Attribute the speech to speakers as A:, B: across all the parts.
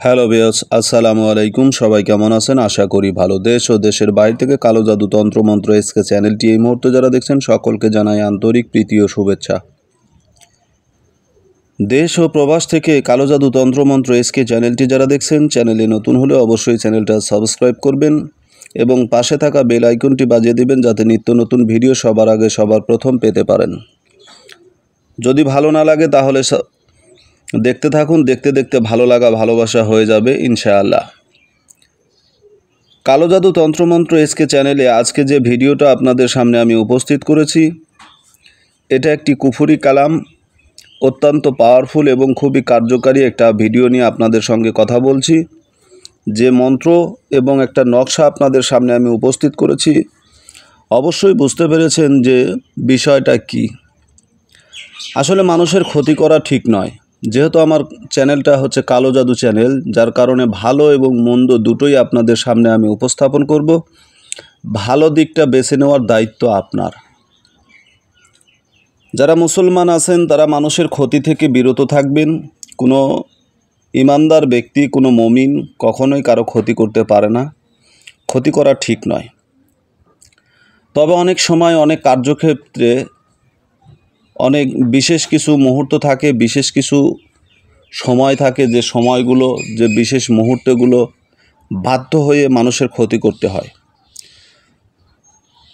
A: Hello viewers, আসসালামু আলাইকুম। সবাই কেমন আছেন? আশা করি ভালো। দেশ ও দেশের বাইরে থেকে কালো জাদু তন্ত্রমন্ত্র এসকে চ্যানেলটি এই মুহূর্তে যারা দেখছেন সকলকে জানাই আন্তরিক প্রীতি ও শুভেচ্ছা। দেশ ও প্রবাস থেকে কালো জাদু তন্ত্রমন্ত্র এসকে চ্যানেলটি যারা দেখছেন, চ্যানেলে নতুন হলে অবশ্যই চ্যানেলটা সাবস্ক্রাইব করবেন এবং পাশে থাকা বেল আইকনটি বাজিয়ে দিবেন যাতে নিত্য নতুন ভিডিও সবার আগে সবার প্রথম পেতে পারেন। যদি ভালো না লাগে তাহলে দেখতে থাকুন, দেখতে দেখতে ভালো লাগা ভালোবাসা হয়ে যাবে ইনশাআল্লাহ। কালো জাদু তন্ত্রমন্ত্র এসকে চ্যানেলে আজকে যে ভিডিওটা আপনাদের সামনে আমি উপস্থিত করেছি, এটা একটি কুফরি কালাম, অত্যন্ত পাওয়ারফুল এবং খুবই কার্যকারী একটা ভিডিও নিয়ে আপনাদের সঙ্গে কথা বলছি। যে মন্ত্র এবং একটা নকশা আপনাদের সামনে আমি উপস্থিত করেছি, অবশ্যই বুঝতে পেরেছেন যে বিষয়টা কি। আসলে মানুষের ক্ষতি করা ঠিক নয়। যেহেতু আমার চ্যানেলটা হচ্ছে কালো জাদু চ্যানেল, যার কারণে ভালো এবং মন্দ দুটোই আপনাদের সামনে আমি উপস্থাপন করব। ভালো দিকটা বেছে নেওয়ার দায়িত্ব আপনার। যারা মুসলমান আছেন তারা মানুষের ক্ষতি থেকে বিরত থাকবেন। কোনো ইমানদার ব্যক্তি, কোনো মুমিন কখনোই কারো ক্ষতি করতে পারে না। ক্ষতি করা ঠিক নয়। তবে অনেক সময় অনেক কার্যক্ষেত্রে অনেক বিশেষ কিছু মুহূর্ত থাকে, বিশেষ কিছু সময় থাকে, যে সময়গুলো, যে বিশেষ মুহূর্তগুলো বাধ্য হয়ে মানুষের ক্ষতি করতে হয়।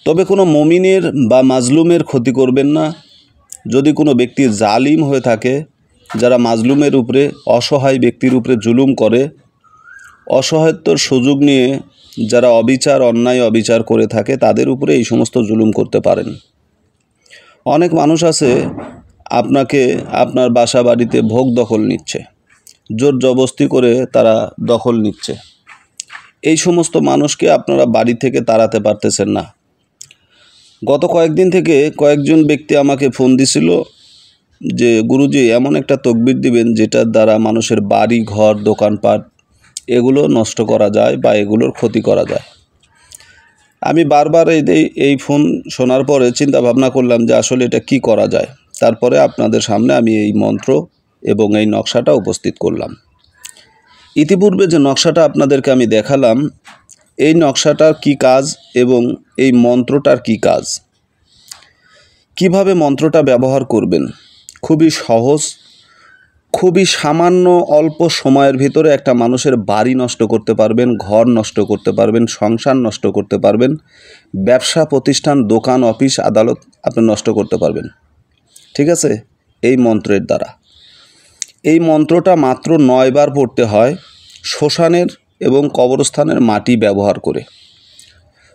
A: তবে কোনো মুমিনের বা মাজলুমের ক্ষতি করবেন না। যদি কোনো ব্যক্তি জালিম হয়ে থাকে, যারা মাজলুমের উপরে, অসহায় ব্যক্তির উপরে জুলুম করে, অসহায়ত্বর সুযোগ নিয়ে যারা অন্যায় অবিচার করে থাকে, তাদের উপরে এই সমস্ত জুলুম করতে পারেন। অনেক মানুষ আছে আপনাকে আপনার বাসা বাড়িতে ভোগ দখল নিচ্ছে, জোর জবরদস্তি করে তারা দখল নিচ্ছে। এই সমস্ত মানুষকে আপনারা বাড়ি থেকে তাড়াতে পারতেছেন না। গত কয়েকদিন থেকে কয়েকজন ব্যক্তি আমাকে ফোন দিছিল যে গুরুজি এমন একটা তকবির দিবেন যেটার দ্বারা মানুষের বাড়ি ঘর দোকানপাট এগুলো নষ্ট করা যায় বা এগুলোর ক্ষতি করা যায়। আমি বারবার এই ফোন শোনার পরে চিন্তা ভাবনা করলাম যে আসলে এটা কি করা যায়। তারপরে আপনাদের সামনে আমি এই মন্ত্র এবং এই নকশাটা উপস্থিত করলাম। ইতিপূর্বে যে নকশাটা আপনাদেরকে আমি দেখালাম, এই নকশাটার কি কাজ এবং এই মন্ত্রটার কি কাজ, কিভাবে মন্ত্রটা ব্যবহার করবেন, খুবই সহজ। খুবই সামান্য অল্প সময়ের ভিতরে একটা মানুষের বাড়ি নষ্ট করতে পারবেন, ঘর নষ্ট করতে পারবেন, সংসার নষ্ট করতে পারবেন, ব্যবসা প্রতিষ্ঠান দোকান অফিস আদালত আপনি নষ্ট করতে পারবেন। ঠিক আছে? এই মন্ত্রের দ্বারা। এই মন্ত্রটা মাত্র 9 বার পড়তে হয়, শ্মশানের এবং কবরস্থানের মাটি ব্যবহার করে।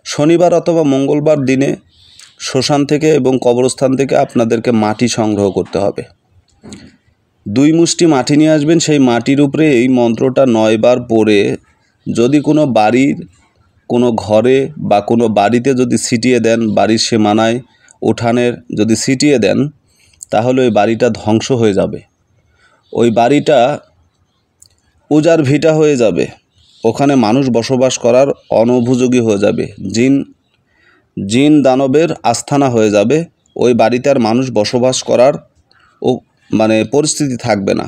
A: শনিবার অথবা মঙ্গলবার দিনে শ্মশান থেকে এবং কবরস্থান থেকে আপনাদেরকে মাটি সংগ্রহ করতে হবে। 2 মুষ্টি মাটি নিয়ে আসবেন। সেই মাটির উপরে এই মন্ত্রটা 9 বার পড়ে যদি কোনো বাড়ির কোনো ঘরে বা কোনো বাড়িতে যদি ছিটিয়ে দেন, বাড়ির সীমানায় উঠানের যদি ছিটিয়ে দেন, তাহলে ওই বাড়িটা ধ্বংস হয়ে যাবে। ওই বাড়িটা উজাড় ভিটা হয়ে যাবে। ওখানে মানুষ বসবাস করার অনুপযোগী হয়ে যাবে। জিন দানবের আস্থানা হয়ে যাবে। ওই বাড়িতে আর মানুষ বসবাস করার পরিস্থিতি থাকবে না।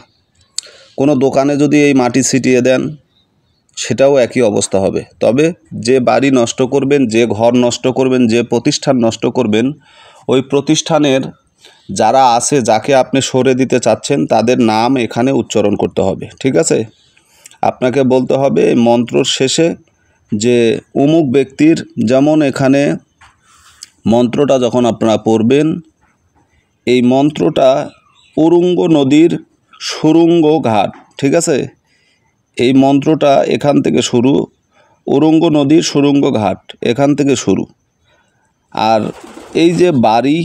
A: কোনো দোকানে যদি এই মাটি ছিটিয়ে দেন, সেটাও একই অবস্থা হবে। তবে যে বাড়ি নষ্ট করবেন, যে ঘর নষ্ট করবেন, যে প্রতিষ্ঠান নষ্ট করবেন, ওই প্রতিষ্ঠানের যারা আছে, যাকে আপনি সরে দিতে চাচ্ছেন, তাদের নাম এখানে উচ্চারণ করতে হবে। ঠিক আছে? আপনাকে বলতে হবে মন্ত্রর শেষে যে অমুক ব্যক্তির, যেমন এখানে মন্ত্রটা যখন আপনারা পড়বেন, এই মন্ত্রটা উরুঙ্গ নদীর সুরুঙ্গ ঘাট। ঠিক আছে? এই মন্ত্রটা এখান থেকে শুরু, উরুঙ্গ নদীর সুরুঙ্গ ঘাট এখান থেকে শুরু। আর এই যে বাড়ি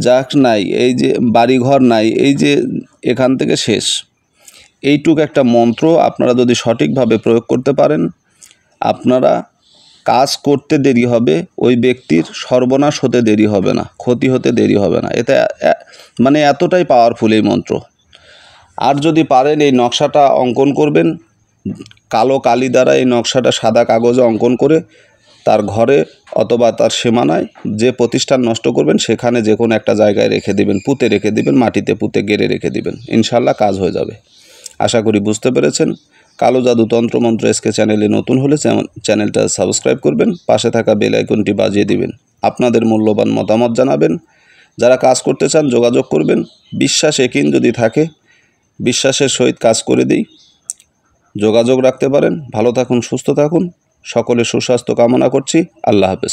A: যাক নাই, এই যে বাড়িঘর নাই, এই যে এখান থেকে শেষ, এইটুক একটা মন্ত্র আপনারা যদি সঠিকভাবে প্রয়োগ করতে পারেন, আপনারা কাজ করতে দেরি হবে, ওই ব্যক্তির সর্বনাশ হতে দেরি হবে না, ক্ষতি হতে দেরি হবে না। এটা এতটাই পাওয়ারফুল এই মন্ত্র। আর যদি পারেন এই নকশাটা অঙ্কন করবেন, কালো কালি দ্বারা এই নকশাটা সাদা কাগজে অঙ্কন করে তার ঘরে অথবা তার সীমানায় যে প্রতিষ্ঠান নষ্ট করবেন সেখানে যে কোনো একটা জায়গায় রেখে দিবেন, পুঁতে রেখে দিবেন, মাটিতে পুঁতে গেড়ে রেখে দিবেন। ইনশাল্লাহ কাজ হয়ে যাবে। আশা করি বুঝতে পেরেছেন। কালো জাদু তন্ত্রমন্ত্র এসকে চ্যানেলে নতুন হলে চ্যানেলটা সাবস্ক্রাইব করবেন, পাশে থাকা বেল আইকনটি বাজিয়ে দিবেন। আপনাদের মূল্যবান মতামত জানাবেন। যারা কাজ করতে চান যোগাযোগ করবেন। বিশ্বাস একিন যদি থাকে, বিশ্বাসের সহিত কাজ করে দিই। যোগাযোগ রাখতে পারেন। ভালো থাকুন, সুস্থ থাকুন। সকলে সুস্বাস্থ্য কামনা করছি। আল্লাহ হাফেজ।